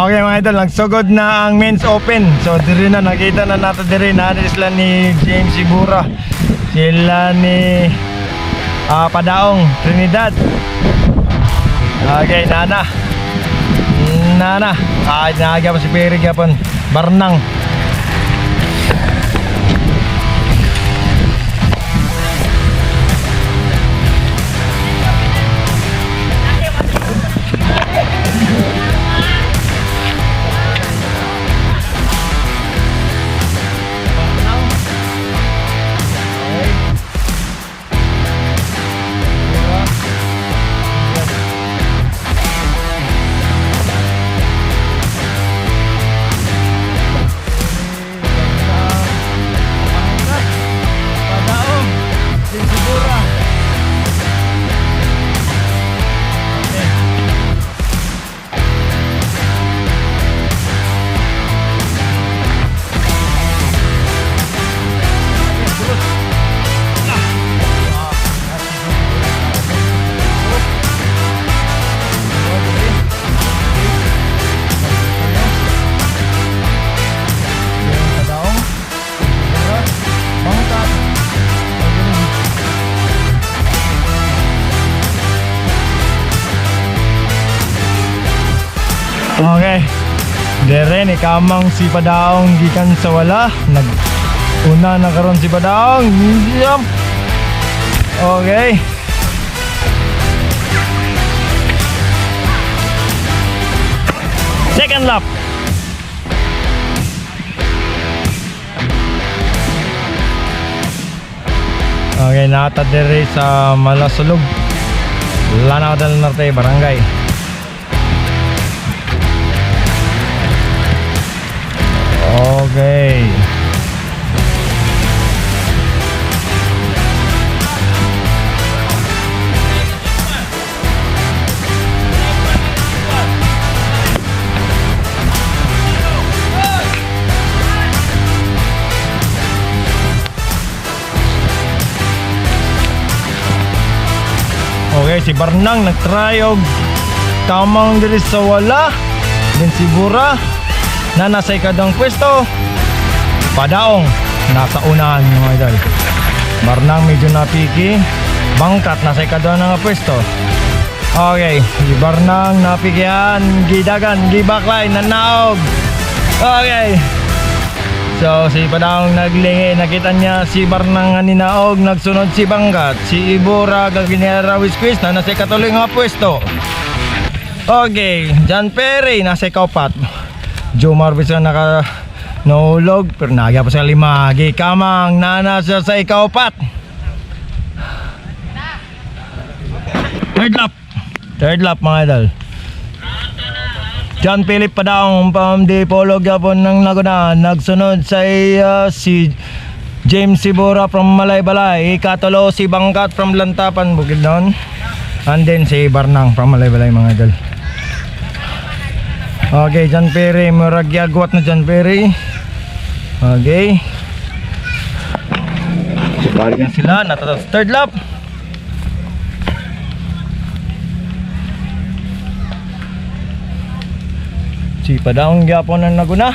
Okay mga idol, nagsugod na ang men's open. So diri na, nakita na natin diri na sila ni James Ibura, sila ni Padaong Trinidad. Okay, nana naagya pa si Perry Gapon Barnang. Okay, dere ni kamang si Padaong gikan sa wala. Una na karon si Padaong. Jump. Okay. Second lap. Okay, nata dere sa Malasulog, Lanao del Norte, Barangay. Okay. Okay, si Barnang nagtry og tamang diri sa wala. Then si Bura na nasa ikadang pwesto. Padaong nasa unahan mga idol. Barnang medyo napiki. Bangkat nasa ikadang nga pwesto. Okay, si Barnang napikihan, gidagan, gibaklay, nanaog. Okay. So si Padaong naglingi, nakita niya si Barnang nga ninaog, nagsunod si Bangkat. Si Ibura gaginera Wisquis na nasa ikatuloy nga pwesto. Okay, John Perry nasa ikapat. Jomar bisa naka nahulog pero nagya pa sa lima. Gikamang nana siya sa ikapat. Third lap mga idol. John Philip Padaong pamdi polog yapon ng naguna. Nagsunod sa si James Ibura from Malaybalay. Ikatulo si Bangkat from Lantapan, Bukidnon. And then si Barnang from Malaybalay mga idol. Okay, John Perry, muragyagwat na John Perry. Okay. Balik na sila, natatapos third lap. Si Padaong gyapon ang naguna.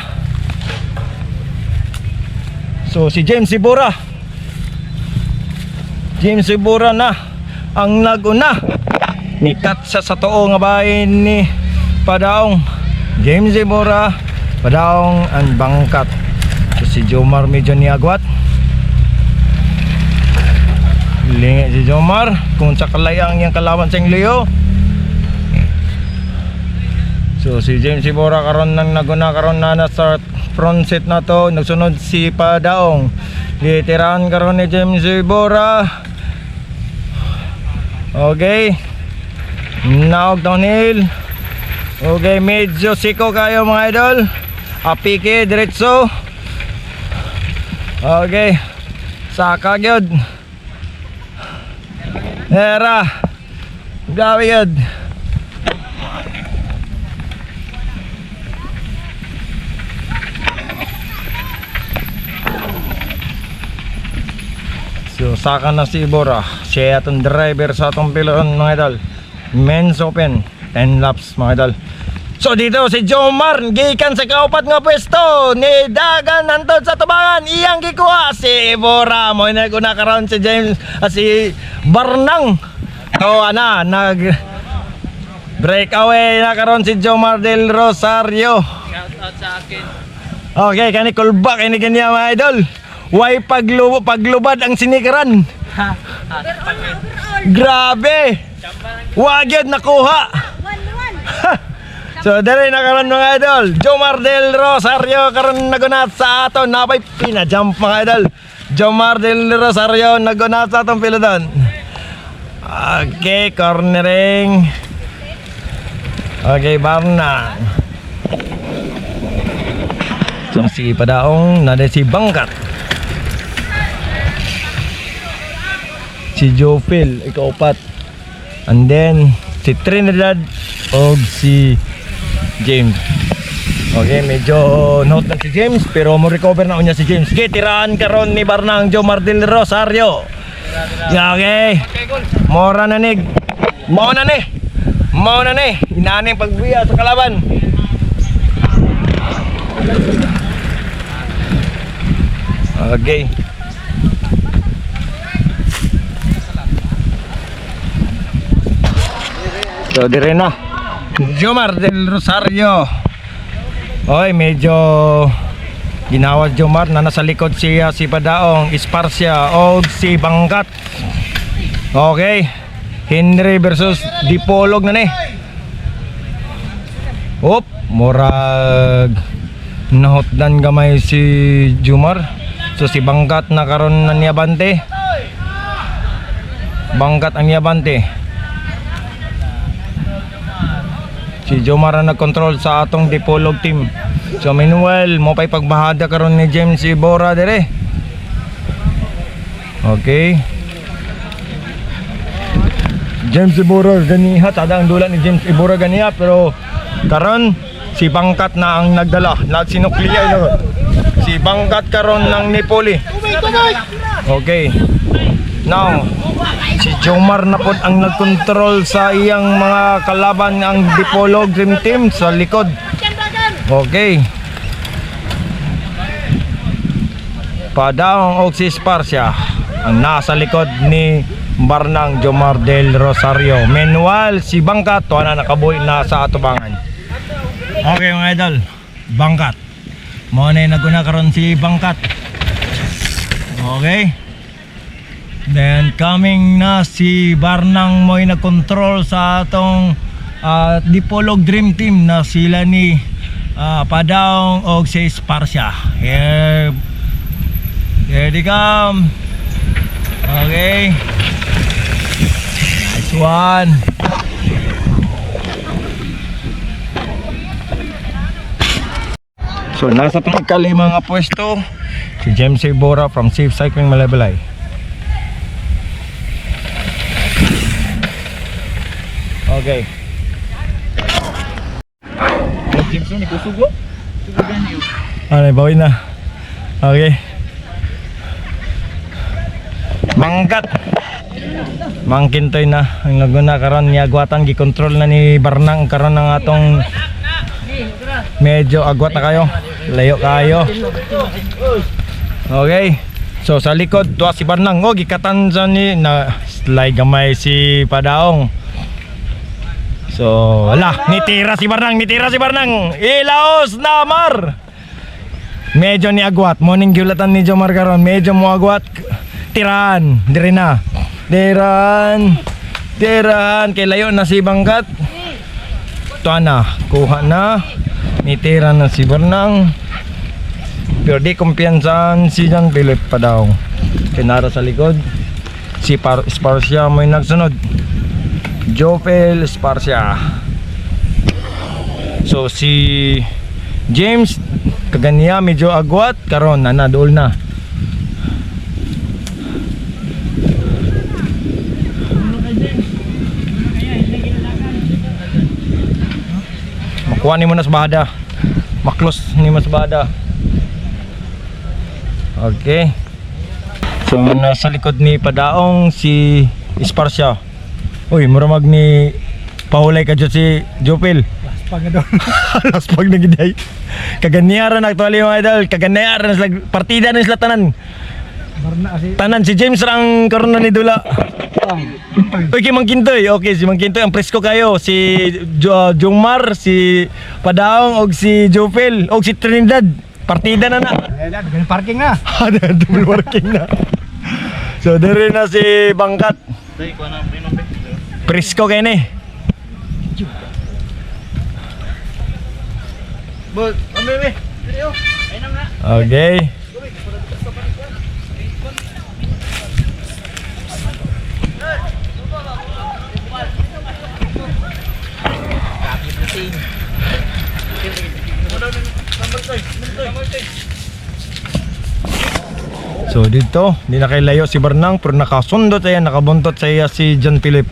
So si James Ibura. James Ibura na ang naguna. Nikat sa tuo nga bahin ni Padaong. James Ibura, Padaong, and Bangkat. So si Jomar medyo niagwat. Lingi si Jomar kung sa kalayang yung kalaban sa Leo. So si James Ibura karon nang naguna karon na nasa front seat na to. Nagsunod si Padaong. Litirahan karon ni James Ibura. Okay. Naog downhill. Okay, medyo siko kayo mga idol. Apike, diretso. Okay. Saka gyud. Era. Gawi gyud. So saka na si Ibura. Siya atong driver sa atong piloon mga idol. Men's open 10 laps mga idol. So dito si Jomar gikan sa kaupat nga pwesto ni dagan hantod sa tubangan iyang gikuha si Bora mo naguna karon si James si Barnang to ana nag breakaway na karon si Jomar del Rosario. Shout out sa akin. Okay, kani kulbak ini kanya mga idol. Way paglubad ang sinikaran. Grabe. Wa gyud nakuha. So dere na karon mga idol, Jomar del Rosario karon nagunat sa aton napay pina-jump mga idol. Jomar del Rosario nagunat sa atong piloton. Okay, cornering. Okay, Barna. So si Padaong nade si Bangkat. Si Jofil ikaupat. And then si Trinidad o si James. Okay, medyo note na si James pero mo recover na unya si James. Okay, tiraan karon ni Barnang Jomar del Rosario. Okay. Mora na ni. Mao na ni. Inaning pagbuya sa kalaban. Okay. So dire na Jomar del Rosario. Oy, medyo ginawa Jomar na nasa likod siya si Padaong, Esparcia o si Bangkat. Okay, Henry versus Dipolog na ni. Op, murag nahotdan gamay si Jomar. So si Bangkat na karon na niyabante. Bangkat ang niyabante. Si Jomar ang nag-control sa atong Dipolog team. So meanwhile, mo pa'y pagbahada karon ni James Ibora dire. Okay. James Ibora ganiha, tada ang dula ni James Ibora ganiha, pero karon si Bangkat na ang nagdala, nagsinukliya ino. Si Bangkat karon ng Nipoli. Okay. Now, si Jomar na po ang nagkontrol sa iyang mga kalaban ang Dipolog Dream Team sa likod. Okay. Padaong o si Esparcia ang nasa likod ni Barnang Jomar del Rosario. Meanwhile, si Bangkat to na nakabuhi na sa atubangan. Okay mga idol, Bangkat. Mo na naguna karon si Bangkat. Okay. Then coming na si Barnang mo'y nag-control sa atong Dipolog Dream Team na sila ni Padaong o si Esparcia. Here they come. Okay. Nice one. So nasa pangkalima nga pwesto si James Ibora from Safe Cycling Malabalay. Okay. Jameson ni kusugo. Sugugan niyo. Ay, bawi na. Okay. Bangkat. Mangkintoy na ang naguna karon ni agwatan gikontrol na ni Barnang karon ng atong medyo agwat na kayo. Layo kayo. Okay. So sa likod tuwa si Barnang o gikatan sa ni na slide gamay si Padaong. So, wala, nitira si Barnang, ilaos na Mar. Medyo ni agwat, morning giulatan ni Jomar karon, medyo mo agwat. Tiran, dire na. Tiran, kay layo na si Bangkat. Tuwa na, kuha na. Nitira na si Barnang. Pero di kumpiyansan si Jan Philip Padaong. Kinara sa likod. Si Esparcia mo'y nagsunod. Jofel Esparcia. So si James kaganiya medyo agwat karon na nadol na. Makuha ni mo na sa bahada. Maklos ni mas bahada. Okay. So nasa likod ni Padaong si Esparcia. Uy, muramag ni pahulay ka dyan si Jopil. pag na doon. Alas pag nagiday. Kaganiyaran na actually mga idol. Kaganiyaran na sila. Partida na sila tanan. Barna kasi. Tanan si James rang karon na ni Dula. Okay, Mang Kintoy. Okay, si Mang Kintoy ang presko kayo. Si Jungmar, si Padaong og si Jopel og si Trinidad. Partida na na. Ganun parking na. Double working na. So dere na si Bangkat. Tay ko na pinombe. Presko kay ni. Bol, ambe. Video. Ay nang na. Okay. So dito, di na kay layo si Bernang pero nakasundot siya, nakabuntot sa iya si John Philip.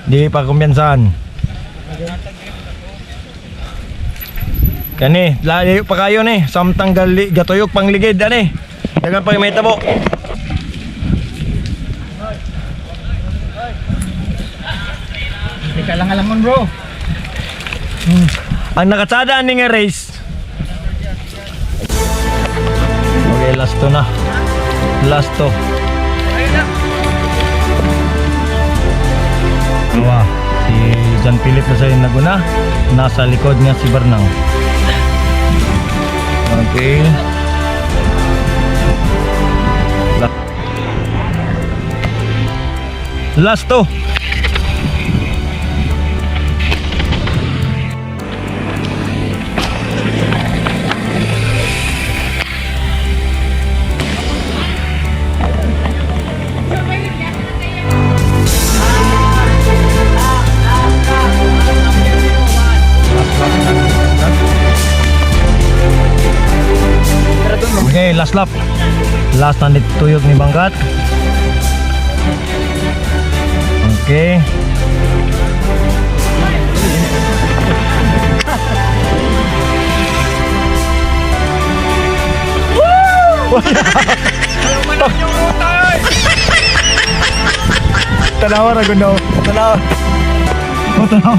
Di pa kumpiyansahan. Kani, layo pa kayo ni, samtang gatuyok pangligid ani. Dagan pa may tabo. Hindi ka lang alam mo bro. Ang nakatsada ni nga race. Okay, last to na. Last to. Diba, si John Philip na sa'yo naguna. Nasa likod niya si Bernang. Okay. Last to. Okay, last lap. Last na tuyog ni Bangkat. Okay. Tanawa na gundo. Tanawa. Oh, tanawa.